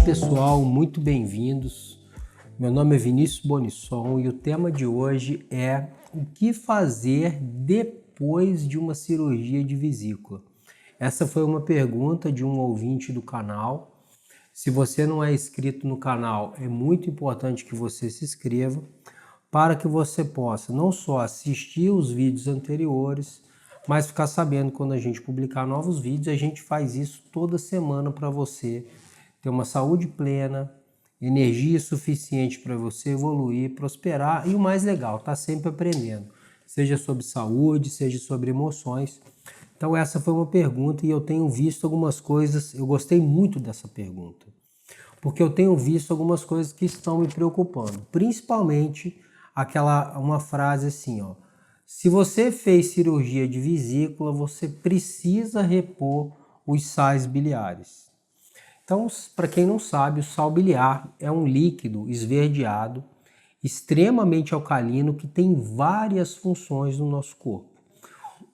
pessoal, muito bem-vindos. Meu nome é Vinícius Bonisson e o tema de hoje é o que fazer depois de uma cirurgia de vesícula. Essa foi uma pergunta de um ouvinte do canal. Se você não é inscrito no canal, é muito importante que você se inscreva para que você possa não só assistir os vídeos anteriores, mas ficar sabendo quando a gente publicar novos vídeos. A gente faz isso toda semana para você ter uma saúde plena, energia suficiente para você evoluir, prosperar e o mais legal, tá sempre aprendendo, seja sobre saúde, seja sobre emoções. Então essa foi uma pergunta e eu tenho visto algumas coisas, eu gostei muito dessa pergunta, porque eu tenho visto algumas coisas que estão me preocupando, principalmente uma frase assim, ó: se você fez cirurgia de vesícula, você precisa repor os sais biliares. Então, para quem não sabe, o sal biliar é um líquido esverdeado, extremamente alcalino, que tem várias funções no nosso corpo.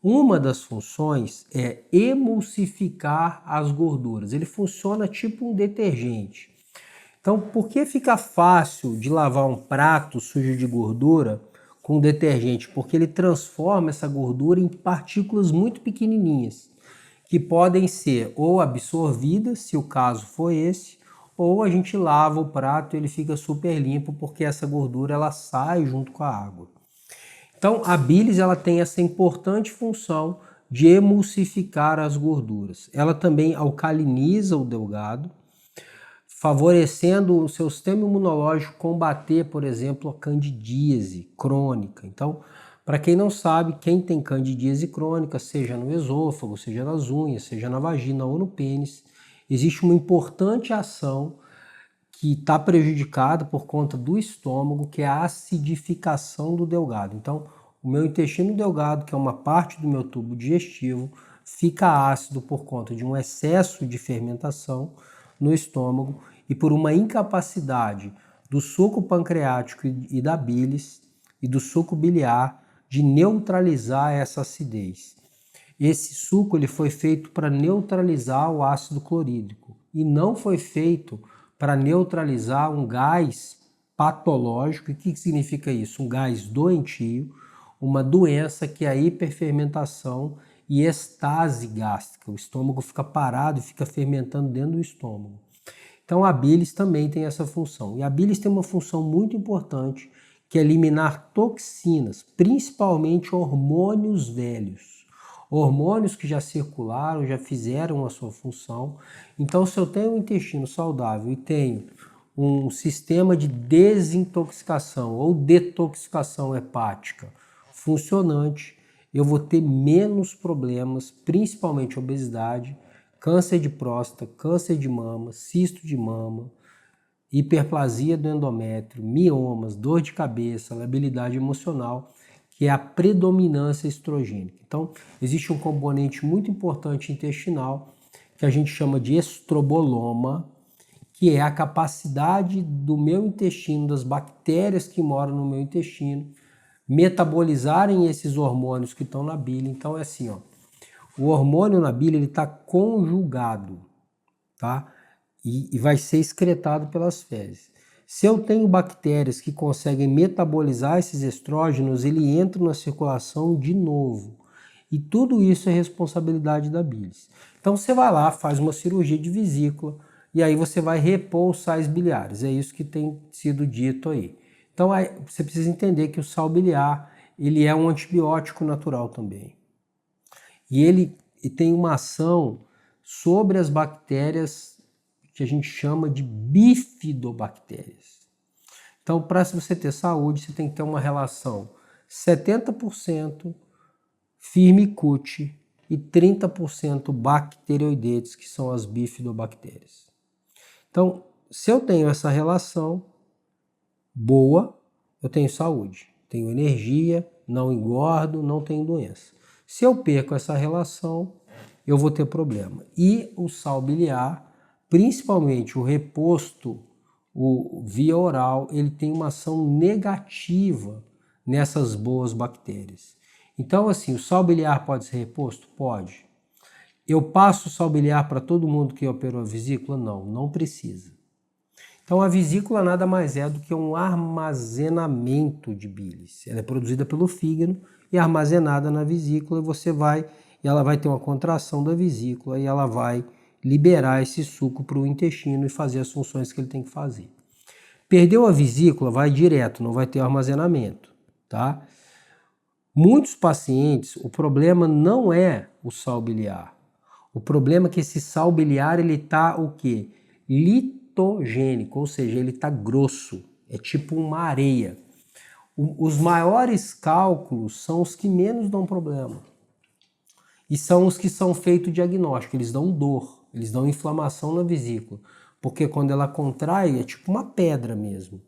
Uma das funções é emulsificar as gorduras. Ele funciona tipo um detergente. Então, por que fica fácil de lavar um prato sujo de gordura com detergente? Porque ele transforma essa gordura em partículas muito pequenininhas, que podem ser ou absorvidas, se o caso for esse, ou a gente lava o prato e ele fica super limpo, porque essa gordura ela sai junto com a água. Então, a bilis ela tem essa importante função de emulsificar as gorduras. Ela também alcaliniza o delgado, favorecendo o seu sistema imunológico combater, por exemplo, a candidíase crônica. Então, para quem não sabe, quem tem candidíase crônica, seja no esôfago, seja nas unhas, seja na vagina ou no pênis, existe uma importante ação que está prejudicada por conta do estômago, que é a acidificação do delgado. Então, o meu intestino delgado, que é uma parte do meu tubo digestivo, fica ácido por conta de um excesso de fermentação no estômago e por uma incapacidade do suco pancreático e da bilis e do suco biliar de neutralizar essa acidez. Esse suco ele foi feito para neutralizar o ácido clorídrico e não foi feito para neutralizar um gás patológico. E o que significa isso? Um gás doentio, uma doença que é a hiperfermentação e estase gástrica. O estômago fica parado e fica fermentando dentro do estômago. Então a bilis também tem essa função. E a bilis tem uma função muito importante, que é eliminar toxinas, principalmente hormônios velhos. Hormônios que já circularam, já fizeram a sua função. Então, se eu tenho um intestino saudável e tenho um sistema de desintoxicação ou detoxicação hepática funcionante, eu vou ter menos problemas, principalmente obesidade, câncer de próstata, câncer de mama, cisto de mama, hiperplasia do endométrio, miomas, dor de cabeça, labilidade emocional, que é a predominância estrogênica. Então, existe um componente muito importante intestinal que a gente chama de estroboloma, que é a capacidade do meu intestino, das bactérias que moram no meu intestino, metabolizarem esses hormônios que estão na bile. Então, é assim, ó, o hormônio na bile ele está conjugado, tá? E vai ser excretado pelas fezes. Se eu tenho bactérias que conseguem metabolizar esses estrógenos, ele entra na circulação de novo. E tudo isso é responsabilidade da bilis. Então você vai lá, faz uma cirurgia de vesícula e aí você vai repor os sais biliares. É isso que tem sido dito aí. Então aí, você precisa entender que o sal biliar ele é um antibiótico natural também. E ele tem uma ação sobre as bactérias que a gente chama de bifidobactérias. Então, para você ter saúde, você tem que ter uma relação 70% firmicute e 30% bacteroidetes, que são as bifidobactérias. Então, se eu tenho essa relação boa, eu tenho saúde, tenho energia, não engordo, não tenho doença. Se eu perco essa relação, eu vou ter problema. E o sal biliar, principalmente o reposto, via oral, ele tem uma ação negativa nessas boas bactérias. Então, assim, o sal biliar pode ser reposto? Pode. Eu passo o sal biliar para todo mundo que operou a vesícula? Não, não precisa. Então a vesícula nada mais é do que um armazenamento de bilis. Ela é produzida pelo fígado e armazenada na vesícula e ela vai ter uma contração da vesícula e ela vai liberar esse suco para o intestino e fazer as funções que ele tem que fazer. Perdeu a vesícula, vai direto, não vai ter armazenamento, tá? Muitos pacientes, o problema não é o sal biliar. O problema é que esse sal biliar, ele tá o quê? Litogênico, ou seja, ele tá grosso, é tipo uma areia. Os maiores cálculos são os que menos dão problema. E são os que são feitos diagnóstico, eles dão dor, eles dão inflamação na vesícula. Porque quando ela contrai, é tipo uma pedra mesmo.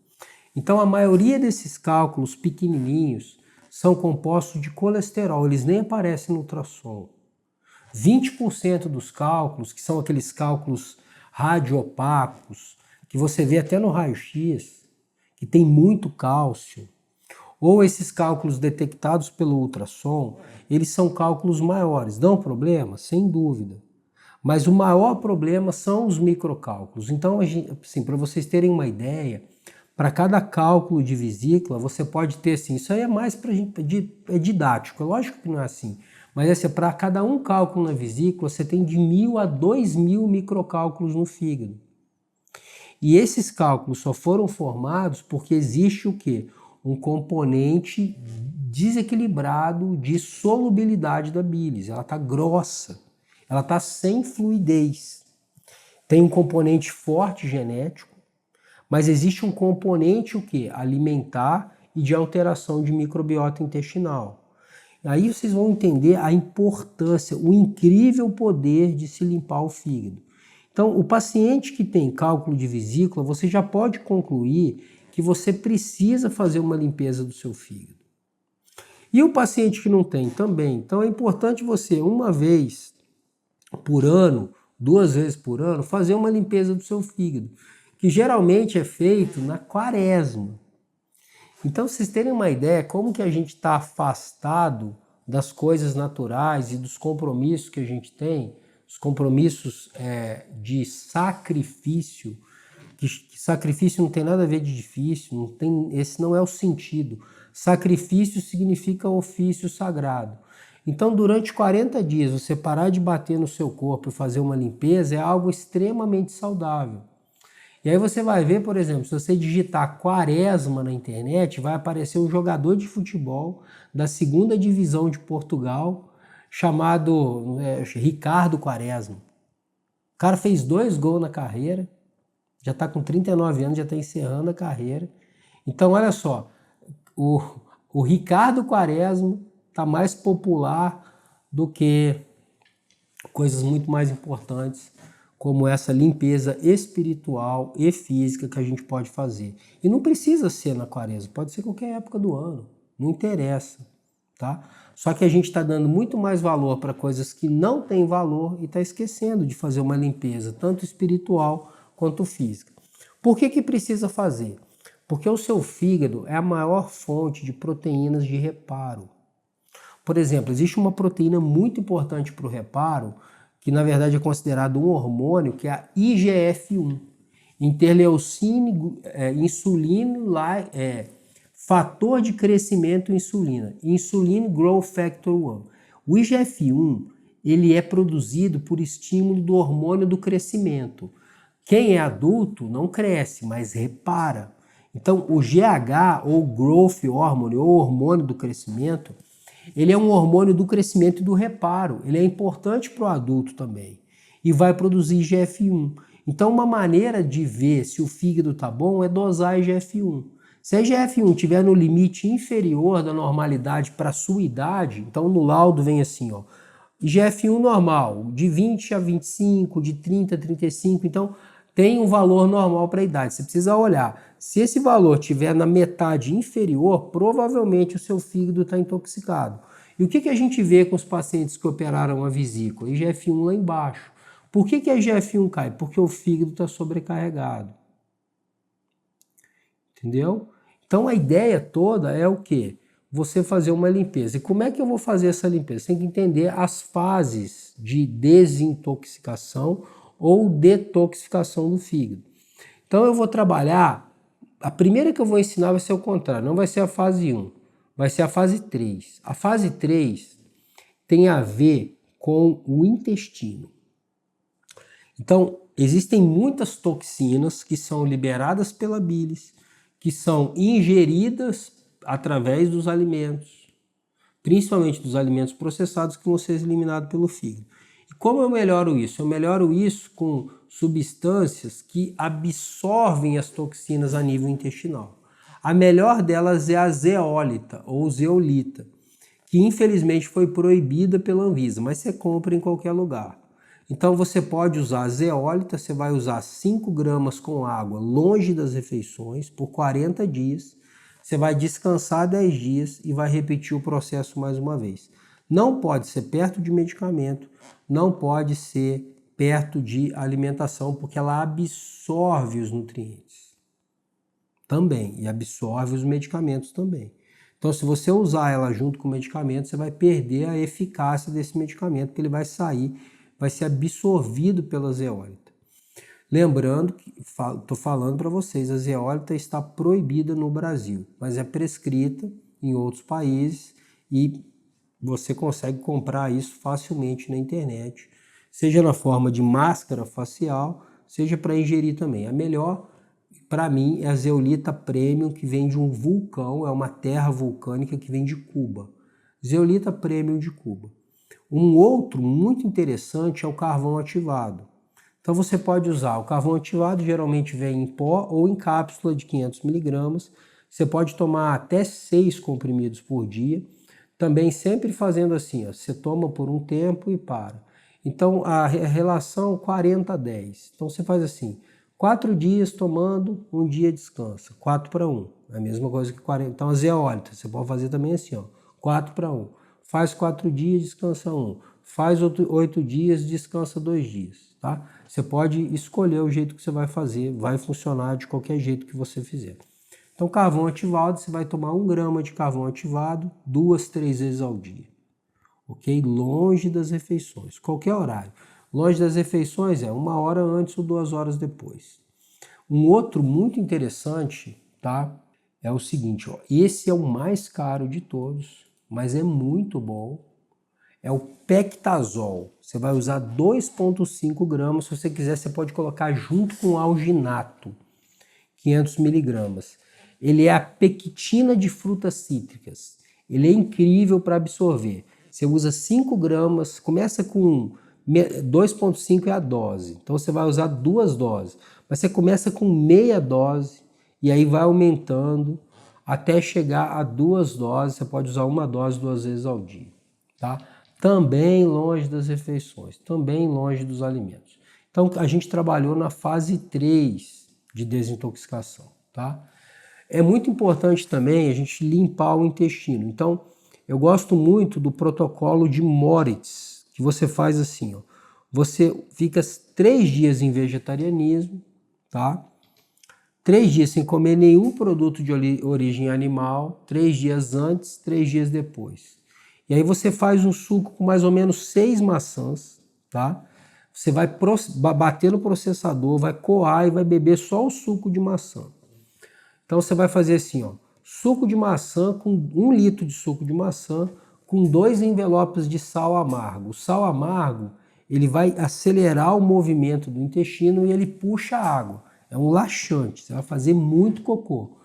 Então a maioria desses cálculos pequenininhos são compostos de colesterol, eles nem aparecem no ultrassom. 20% dos cálculos, que são aqueles cálculos radioopacos, que você vê até no raio-x, que tem muito cálcio, ou esses cálculos detectados pelo ultrassom, eles são cálculos maiores. Dão problema? Sem dúvida. Mas o maior problema são os microcálculos. Então, assim, para vocês terem uma ideia, para cada cálculo de vesícula, você pode ter assim, isso aí é mais é didático, é lógico que não é assim, mas assim, para cada um cálculo na vesícula, você tem de 1.000 a 2.000 microcálculos no fígado. E esses cálculos só foram formados porque existe o quê? Um componente desequilibrado de solubilidade da bilis, ela está grossa, ela está sem fluidez. Tem um componente forte genético, mas existe um componente o quê? Alimentar e de alteração de microbiota intestinal. Aí vocês vão entender a importância, o incrível poder de se limpar o fígado. Então, o paciente que tem cálculo de vesícula, você já pode concluir que você precisa fazer uma limpeza do seu fígado. E o paciente que não tem também. Então, é importante você, uma vez por ano, 2 vezes por ano, fazer uma limpeza do seu fígado, que geralmente é feito na quaresma. Então, vocês terem uma ideia como que a gente está afastado das coisas naturais e dos compromissos que a gente tem, os compromissos de sacrifício, que sacrifício não tem nada a ver de difícil, esse não é o sentido. Sacrifício significa ofício sagrado. Então, durante 40 dias, você parar de bater no seu corpo e fazer uma limpeza é algo extremamente saudável. E aí você vai ver, por exemplo, se você digitar quaresma na internet, vai aparecer um jogador de futebol da 2ª divisão de Portugal, chamado Ricardo Quaresma. O cara fez 2 gols na carreira, já está com 39 anos, já está encerrando a carreira. Então, olha só, o Ricardo Quaresma está mais popular do que coisas muito mais importantes, como essa limpeza espiritual e física que a gente pode fazer. E não precisa ser na quaresma, pode ser qualquer época do ano, não interessa, tá? Só que a gente está dando muito mais valor para coisas que não têm valor e está esquecendo de fazer uma limpeza, tanto espiritual quanto física. Por que precisa fazer? Porque o seu fígado é a maior fonte de proteínas de reparo. Por exemplo, existe uma proteína muito importante para o reparo, que na verdade é considerado um hormônio, que é a IGF-1, interleucina, insulina, fator de crescimento insulina, Insulin Growth Factor 1. O IGF-1, ele é produzido por estímulo do hormônio do crescimento. Quem é adulto não cresce, mas repara. Então, o GH, ou Growth Hormone, ou hormônio do crescimento, ele é um hormônio do crescimento e do reparo. Ele é importante para o adulto também. E vai produzir IGF-1. Então, uma maneira de ver se o fígado está bom é dosar IGF-1. Se a IGF-1 estiver no limite inferior da normalidade para a sua idade, então no laudo vem assim, ó, IGF-1 normal, de 20 a 25, de 30 a 35, então tem um valor normal para a idade. Você precisa olhar. Se esse valor estiver na metade inferior, provavelmente o seu fígado está intoxicado. E o que a gente vê com os pacientes que operaram a vesícula? IGF-1 lá embaixo. Por que a IGF-1 cai? Porque o fígado está sobrecarregado. Entendeu? Então a ideia toda é o quê? Você fazer uma limpeza. E como é que eu vou fazer essa limpeza? Você tem que entender as fases de desintoxicação ou detoxificação do fígado. Então eu vou trabalhar, a primeira que eu vou ensinar vai ser o contrário, não vai ser a fase 1, vai ser a fase 3. A fase 3 tem a ver com o intestino. Então, existem muitas toxinas que são liberadas pela bilis, que são ingeridas através dos alimentos, principalmente dos alimentos processados que vão ser eliminados pelo fígado. E como eu melhoro isso? Eu melhoro isso com substâncias que absorvem as toxinas a nível intestinal. A melhor delas é a zeólita ou zeolita, que infelizmente foi proibida pela Anvisa, mas você compra em qualquer lugar. Então você pode usar a zeólita, você vai usar 5 gramas com água longe das refeições por 40 dias, você vai descansar 10 dias e vai repetir o processo mais uma vez. Não pode ser perto de medicamento, não pode ser perto de alimentação, porque ela absorve os nutrientes também e absorve os medicamentos também. Então, se você usar ela junto com o medicamento, você vai perder a eficácia desse medicamento, porque ele vai sair, vai ser absorvido pela zeólita. Lembrando que estou falando para vocês, a zeólita está proibida no Brasil, mas é prescrita em outros países e você consegue comprar isso facilmente na internet, seja na forma de máscara facial, seja para ingerir também. A melhor, para mim, é a zeolita premium, que vem de um vulcão, é uma terra vulcânica que vem de Cuba. Zeolita premium de Cuba. Um outro muito interessante é o carvão ativado. Então você pode usar o carvão ativado, geralmente vem em pó ou em cápsula de 500 miligramas. Você pode tomar até 6 comprimidos por dia. Também sempre fazendo assim, ó, você toma por um tempo e para. Então a relação 40-10. Então você faz assim, 4 dias tomando, um dia descansa. 4-1. É a mesma coisa que 40. Então a zeólita, você pode fazer também assim, ó, 4-1. Faz 4 dias, descansa 1. Faz 8 dias, descansa 2 dias, tá? Você pode escolher o jeito que você vai fazer, vai funcionar de qualquer jeito que você fizer. Então, carvão ativado, você vai tomar 1 grama de carvão ativado 2, 3 vezes ao dia, ok? Longe das refeições, qualquer horário. Longe das refeições é 1 hora antes ou 2 horas depois. Um outro muito interessante, tá? É o seguinte, ó, esse é o mais caro de todos, mas é muito bom. É o Pectazol. Você vai usar 2,5 gramas. Se você quiser, você pode colocar junto com o alginato, 500 miligramas. Ele é a pectina de frutas cítricas. Ele é incrível para absorver. Você usa 5 gramas, começa com 2,5 é a dose. Então você vai usar 2 doses. Mas você começa com meia dose e aí vai aumentando até chegar a 2 doses. Você pode usar 1 dose 2 vezes ao dia, tá? Também longe das refeições, também longe dos alimentos. Então a gente trabalhou na fase 3 de desintoxicação, tá? É muito importante também a gente limpar o intestino. Então, eu gosto muito do protocolo de Moritz, que você faz assim, ó. Você fica 3 dias em vegetarianismo, tá? 3 dias sem comer nenhum produto de origem animal, 3 dias antes, 3 dias depois. E aí você faz um suco com mais ou menos 6 maçãs, tá? Você vai bater no processador, vai coar e vai beber só o suco de maçã. Então você vai fazer assim, ó, suco de maçã com 1 litro de suco de maçã com 2 envelopes de sal amargo. O sal amargo, ele vai acelerar o movimento do intestino e ele puxa a água. É um laxante, você vai fazer muito cocô.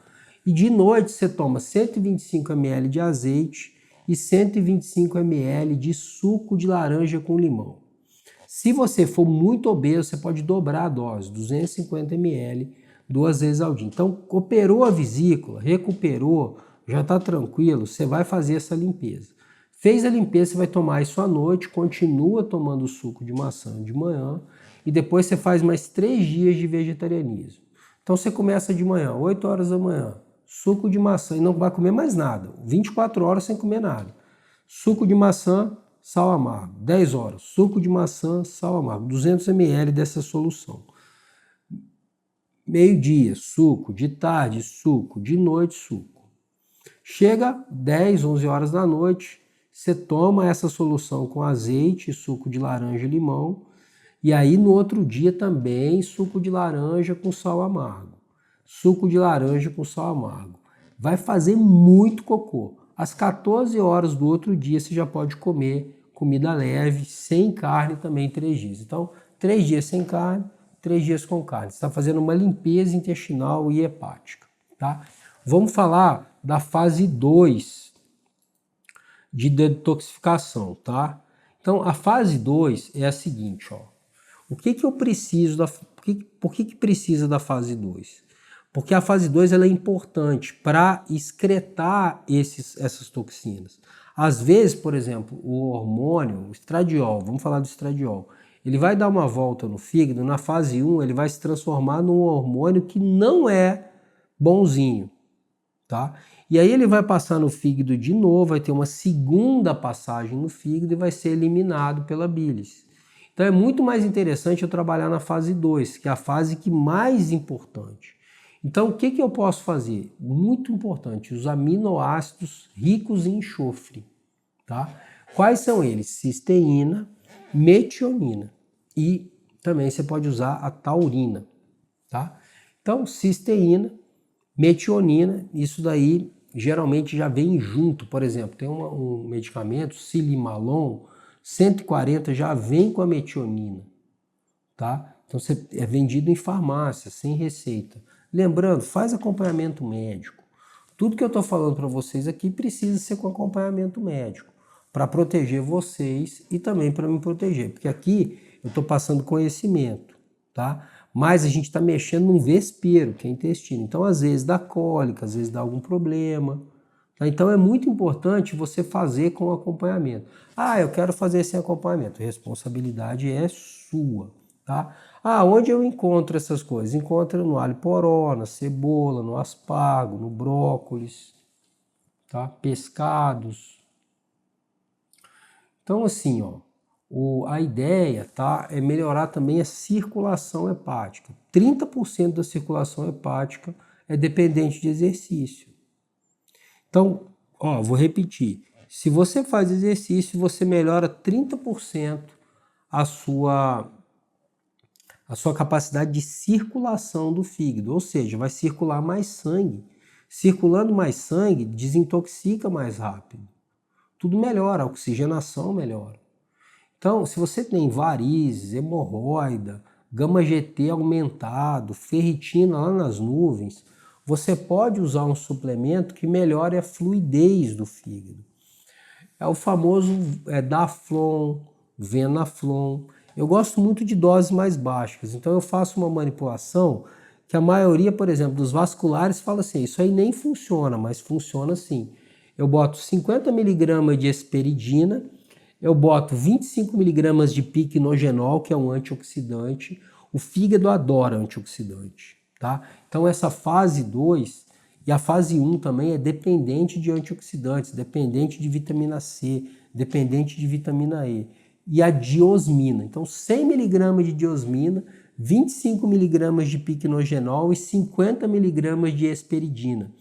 E de noite você toma 125 ml de azeite e 125 ml de suco de laranja com limão. Se você for muito obeso, você pode dobrar a dose, 250 ml, 2 vezes ao dia. Então, operou a vesícula, recuperou, já está tranquilo, você vai fazer essa limpeza. Fez a limpeza, você vai tomar isso à noite, continua tomando o suco de maçã de manhã e depois você faz mais 3 dias de vegetarianismo. Então, você começa de manhã, 8 horas da manhã, suco de maçã e não vai comer mais nada, 24 horas sem comer nada. Suco de maçã, sal amargo, 10 horas, suco de maçã, sal amargo, 200 ml dessa solução. Meio-dia, suco, de tarde, suco, de noite, suco. Chega 10, 11 horas da noite, você toma essa solução com azeite, suco de laranja e limão E aí no outro dia também suco de laranja com sal amargo. Suco de laranja com sal amargo. Vai fazer muito cocô. Às 14 horas do outro dia você já pode comer comida leve, sem carne também 3 dias. Então, 3 dias sem carne, 3 dias com carne. Você está fazendo uma limpeza intestinal e hepática. Tá? Vamos falar da fase 2 de detoxificação. Tá? Então, a fase 2 é a seguinte. Ó. O que eu preciso por que precisa da fase 2? Porque a fase 2 ela é importante para excretar essas toxinas. Às vezes, por exemplo, o hormônio, o estradiol, vamos falar do estradiol, ele vai dar uma volta no fígado, na fase 1 ele vai se transformar num hormônio que não é bonzinho, tá? E aí ele vai passar no fígado de novo, vai ter uma segunda passagem no fígado e vai ser eliminado pela bilis. Então é muito mais interessante eu trabalhar na fase 2, que é a fase que mais importante. Então, o que eu posso fazer? Muito importante, os aminoácidos ricos em enxofre. Tá? Quais são eles? Cisteína, metionina e também você pode usar a taurina. Tá? Então, cisteína, metionina, isso daí geralmente já vem junto. Por exemplo, tem um medicamento, Silimalon, 140 já vem com a metionina. Tá? Então, é vendido em farmácia, sem receita. Lembrando, faz acompanhamento médico. Tudo que eu estou falando para vocês aqui precisa ser com acompanhamento médico, para proteger vocês e também para me proteger, porque aqui eu estou passando conhecimento, tá? Mas a gente está mexendo num vespeiro, que é intestino. Então, às vezes dá cólica, às vezes dá algum problema. Tá? Então, é muito importante você fazer com acompanhamento. Ah, eu quero fazer sem acompanhamento. A responsabilidade é sua. Tá? Ah, onde eu encontro essas coisas? Encontro no alho poró, na cebola, no aspargo, no brócolis, tá? Pescados. Então, assim, ó, a ideia, tá, é melhorar também a circulação hepática. 30% da circulação hepática é dependente de exercício. Então, ó, vou repetir. Se você faz exercício, você melhora 30% a sua capacidade de circulação do fígado, ou seja, vai circular mais sangue. Circulando mais sangue, desintoxica mais rápido. Tudo melhora, a oxigenação melhora. Então, se você tem varizes, hemorroida, gama-GT aumentado, ferritina lá nas nuvens, você pode usar um suplemento que melhore a fluidez do fígado. É o famoso Daflon, Venaflon. Eu gosto muito de doses mais baixas, então eu faço uma manipulação que a maioria, por exemplo, dos vasculares fala assim, isso aí nem funciona, mas funciona sim. Eu boto 50 mg de hesperidina, eu boto 25 mg de piquenogenol, que é um antioxidante. O fígado adora antioxidante, tá? Então essa fase 2 e a fase 1 também é dependente de antioxidantes, dependente de vitamina C, dependente de vitamina E. E a diosmina. Então, 100 mg de diosmina, 25 mg de piquenogenol e 50 mg de hesperidina.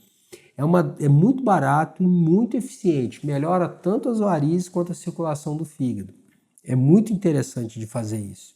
É muito barato e muito eficiente. Melhora tanto as varizes quanto a circulação do fígado. É muito interessante de fazer isso.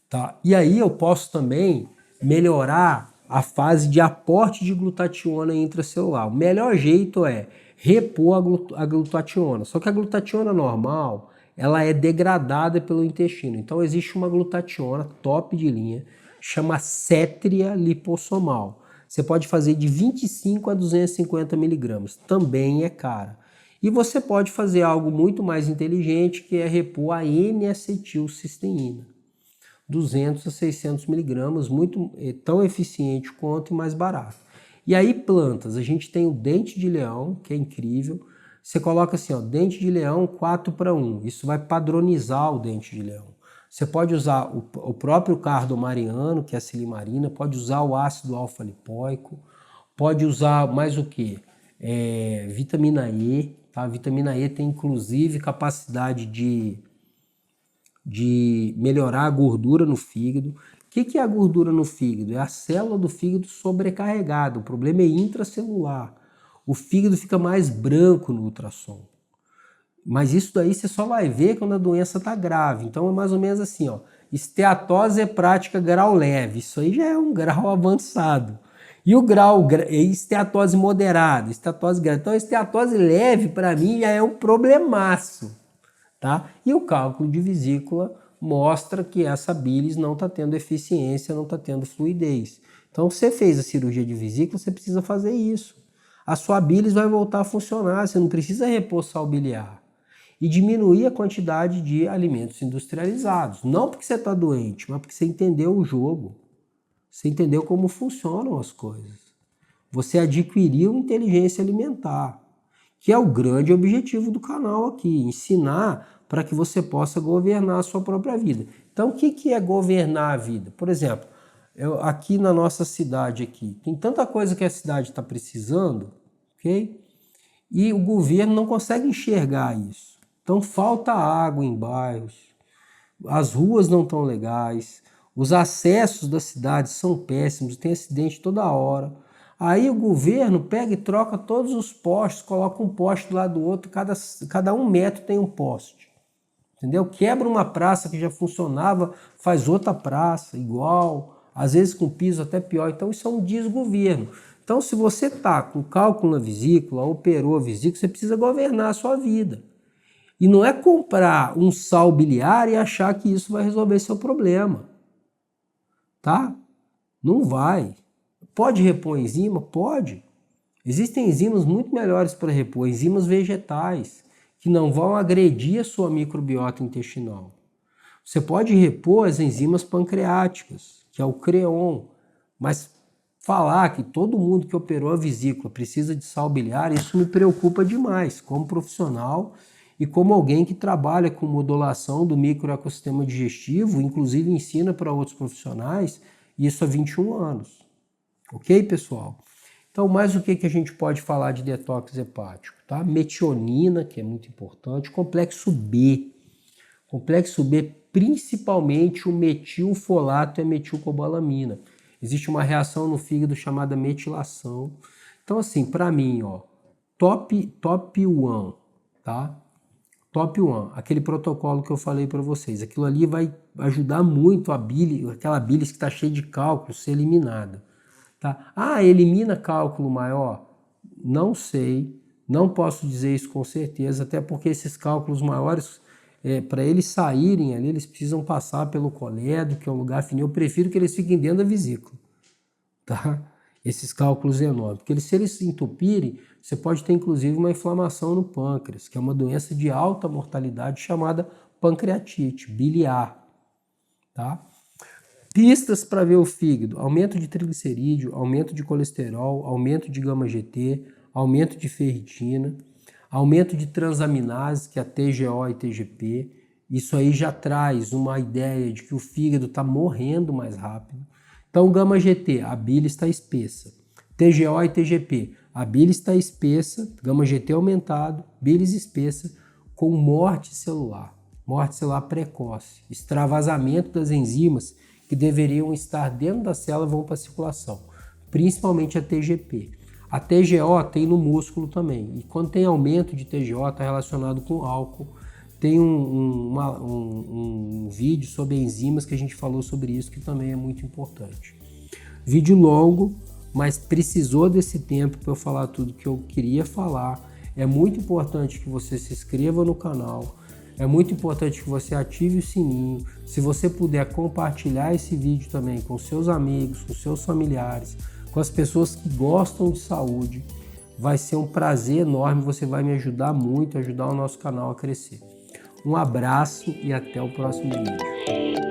Tá? E aí eu posso também melhorar a fase de aporte de glutationa intracelular. O melhor jeito é repor a glutationa. Só que a glutationa normal, ela é degradada pelo intestino. Então existe uma glutationa top de linha, chama cétria lipossomal. Você pode fazer de 25 a 250 miligramas. Também é cara. E você pode fazer algo muito mais inteligente, que é repor a N-acetilcisteína. 200 a 600 miligramas, tão eficiente quanto e mais barato. E aí plantas, a gente tem o dente de leão, que é incrível. Você coloca assim, ó, dente de leão 4:1. Isso vai padronizar o dente de leão. Você pode usar o próprio cardomariano, que é a silimarina, pode usar o ácido alfa-lipoico, pode usar mais o que? Vitamina E. Tá? A vitamina E tem inclusive capacidade de melhorar a gordura no fígado. O que é a gordura no fígado? É a célula do fígado sobrecarregada. O problema é intracelular. O fígado fica mais branco no ultrassom. Mas isso daí você só vai ver quando a doença está grave. Então é mais ou menos assim, ó. Esteatose hepática grau leve. Isso aí já é um grau avançado. E o grau esteatose moderada, esteatose grave. Então a esteatose leve para mim já é um problemaço, tá? E o cálculo de vesícula mostra que essa bilis não está tendo eficiência, não está tendo fluidez. Então você fez a cirurgia de vesícula, você precisa fazer isso. A sua bilis vai voltar a funcionar, você não precisa repor sal biliar. E diminuir a quantidade de alimentos industrializados. Não porque você está doente, mas porque você entendeu o jogo. Você entendeu como funcionam as coisas. Você adquiriu inteligência alimentar, que é o grande objetivo do canal aqui, ensinar para que você possa governar a sua própria vida. Então, o que é governar a vida? Por exemplo, aqui na nossa cidade aqui, tem tanta coisa que a cidade está precisando, ok? E o governo não consegue enxergar isso. Então falta água em bairros, as ruas não estão legais, os acessos da cidade são péssimos, tem acidente toda hora. Aí o governo pega e troca todos os postes, coloca um poste do lado do outro, cada 1 metro tem um poste. Entendeu? Quebra uma praça que já funcionava, faz outra praça igual, às vezes com piso até pior. Então isso é um desgoverno. Então se você está com cálculo na vesícula, operou a vesícula, você precisa governar a sua vida. E não é comprar um sal biliar e achar que isso vai resolver seu problema. Tá? Não vai. Pode repor enzima? Pode. Existem enzimas muito melhores para repor, enzimas vegetais, que não vão agredir a sua microbiota intestinal. Você pode repor as enzimas pancreáticas, que é o CREON, mas falar que todo mundo que operou a vesícula precisa de sal biliar, isso me preocupa demais, como profissional e como alguém que trabalha com modulação do microecossistema digestivo, inclusive ensina para outros profissionais, isso há 21 anos. Ok, pessoal? Então, mais o que a gente pode falar de detox hepático? Tá? Metionina, que é muito importante, complexo B. Complexo B, principalmente o metilfolato e a metilcobalamina. Existe uma reação no fígado chamada metilação. Então, assim, para mim, ó, top 1, tá? Top 1, aquele protocolo que eu falei para vocês. Aquilo ali vai ajudar muito a bilis, aquela bilis que está cheia de cálculo, ser eliminada. Tá? Ah, elimina cálculo maior? Não sei, não posso dizer isso com certeza, até porque esses cálculos maiores, para eles saírem ali, eles precisam passar pelo colédo, que é um lugar fininho. Eu prefiro que eles fiquem dentro da vesícula, tá? Esses cálculos enormes, porque se eles se entupirem, você pode ter inclusive uma inflamação no pâncreas, que é uma doença de alta mortalidade chamada pancreatite biliar, tá? Pistas para ver o fígado: aumento de triglicerídeo, aumento de colesterol, aumento de gama-GT, aumento de ferritina, aumento de transaminase, que é a TGO e TGP. Isso aí já traz uma ideia de que o fígado está morrendo mais rápido. Então, gama-GT, a bile está espessa. TGO e TGP, a bile está espessa, gama-GT aumentado, bilis espessa, com morte celular precoce, extravasamento das enzimas que deveriam estar dentro da célula vão para a circulação, principalmente a TGP. A TGO tem no músculo também, e quando tem aumento de TGO está relacionado com álcool. Tem um vídeo sobre enzimas que a gente falou sobre isso, que também é muito importante. Vídeo longo, mas precisou desse tempo para eu falar tudo que eu queria falar. É muito importante que você se inscreva no canal. É muito importante que você ative o sininho. Se você puder compartilhar esse vídeo também com seus amigos, com seus familiares, com as pessoas que gostam de saúde, vai ser um prazer enorme. Você vai me ajudar muito, ajudar o nosso canal a crescer. Um abraço e até o próximo vídeo.